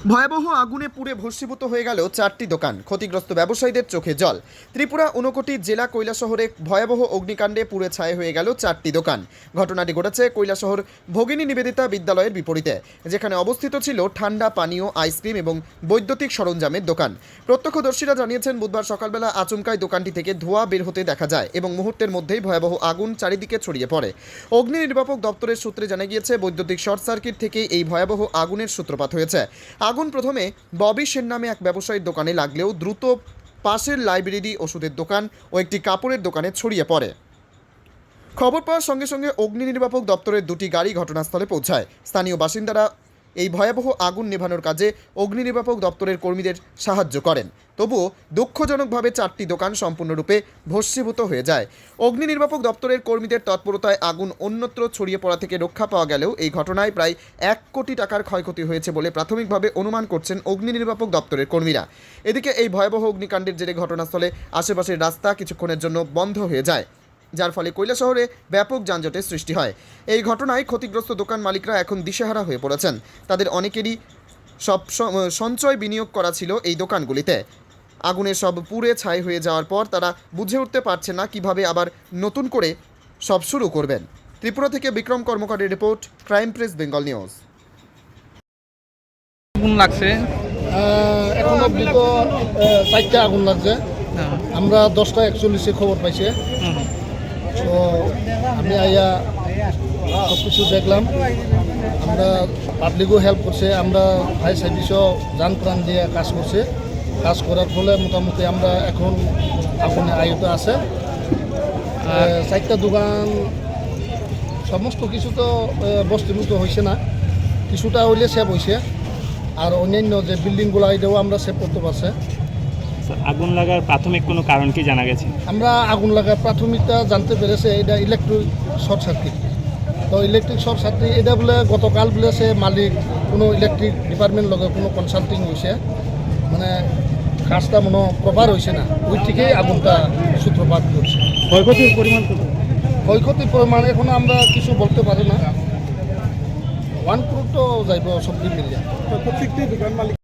ভয়াবহ আগুনে পুড়ে ভস্মীভূত হয়ে গেল 4টি দোকান। ক্ষতিগ্রস্ত ব্যবসায়ীদের চোখে জল। ত্রিপুরা 59 জেলা কৈলাসহরে ভয়াবহ অগ্নিকাণ্ডে পুড়ে ছাই হয়ে গেল 4টি দোকান। ঘটনাটি ঘটেছে কৈলাসহর ভগিনী নিবেদিতা বিদ্যালয়ের বিপরীতে, যেখানে অবস্থিত ছিল ঠান্ডা পানীয়, আইসক্রিম এবং বৈদ্যুতিক সরঞ্জামের দোকান। প্রত্যক্ষদর্শীরা জানিয়েছেন, বুধবার সকালবেলা আচমকাই দোকানটি থেকে ধোঁয়া বের হতে দেখা যায় এবং মুহূর্তের মধ্যেই ভয়াবহ আগুন চারিদিকে ছড়িয়ে পড়ে। অগ্নি নির্বাপক দপ্তরের সূত্রে জানা গিয়েছে, বৈদ্যুতিক শর্ট সার্কিট থেকেই এই ভয়াবহ আগুনের সূত্রপাত হয়েছে। আগুন প্রথমে ববি সেন নামে এক ব্যবসায়ীর দোকানে লাগলেও দ্রুত পাশের লাইব্রেরি, ওষুধের দোকান ও একটি কাপড়ের দোকানে ছড়িয়ে পড়ে। খবর পাওয়ার সঙ্গে সঙ্গে অগ্নি নির্বাপক দপ্তরের 2টি গাড়ি ঘটনাস্থলে পৌঁছায়। স্থানীয় বাসিন্দারা এই ভয়াবহ আগুন নেভানোর কাজে অগ্নি নির্বাপক দপ্তরের কর্মীদের সাহায্য করেন। তবুও দুঃখজনকভাবে 4টি দোকান সম্পূর্ণরূপে ভস্মীভূত হয়ে যায়। অগ্নি নির্বাপক দপ্তরের কর্মীদের তৎপরতায় আগুন অন্যত্র ছড়িয়ে পড়া থেকে রক্ষা পাওয়া গেলেও এই ঘটনায় প্রায় 1 কোটি টাকার ক্ষয়ক্ষতি হয়েছে বলে প্রাথমিকভাবে অনুমান করছেন অগ্নি নির্বাপক দপ্তরের কর্মীরা। এদিকে এই ভয়াবহ অগ্নিকাণ্ডের জেরে ঘটনাস্থলে আশেপাশের রাস্তা কিছুক্ষণের জন্য বন্ধ হয়ে যায়, যার ফলে কৈলাসহরে ব্যাপক যানজটের সৃষ্টি হয়। এই ঘটনায় ক্ষতিগ্রস্ত দোকান মালিকরা এখন দিশেহারা হয়ে পড়েছেন। তাদের অনেকেরই সব সঞ্চয় বিনিয়োগ করা ছিল এই দোকানগুলিতে। আগুনে সব পুড়ে ছাই হয়ে যাওয়ার পর তারা বুঝে উঠতে পারছে না কিভাবে আবার নতুন করে সব শুরু করবেন। ত্রিপুরা থেকে বিক্রম কর্মকারের report, crime press Bengal news. আগুন লাগছে। এখন অব্দি তো 4টা আগুন লাগছে। আমরা 10:41 খবর পাইছে। তো আমি আইয়া সব কিছু দেখলাম। আমরা পাবলিকও হেল্প করছে, আমরা ফায়ার সার্ভিসও যান প্রাণ দিয়ে কাজ করছে। কাজ করার ফলে মোটামুটি আমরা এখন আগুনে আয়ত আছে। 4টা দোকান সমস্ত কিছু তো বস্তুভূত হয়েছে না, কিছুটা হইলে সেভ হয়েছে। আর অন্যান্য যে বিল্ডিংগুলো এটাও আমরা সেভ করতে পারছি। আগুন লাগার প্রাথমিক কোনো কারণ কি জানা গেছে? আমরা আগুন লাগার প্রাথমিকটা জানতে পেরেছে এটা ইলেকট্রিক শর্ট সার্কিট। তো ইলেকট্রিক শর্ট সার্কিট এটা বলে গতকাল বলে সে মালিক কোনো ইলেকট্রিক ডিপার্টমেন্ট লগে কোনো কনসাল্টিং হয়েছে, মানে কাজটা মনে প্রপার হয়েছে না, ওই থেকেই আগুনটা সূত্রপাত করছে। ক্ষয়ক্ষতির পরিমাণ কত? ক্ষয়ক্ষতির পরিমাণ এখন আমরা কিছু বলতে পারি না। 1 crore তো যাইব সব মিলিয়ে। প্রত্যেকটি দোকান মালিক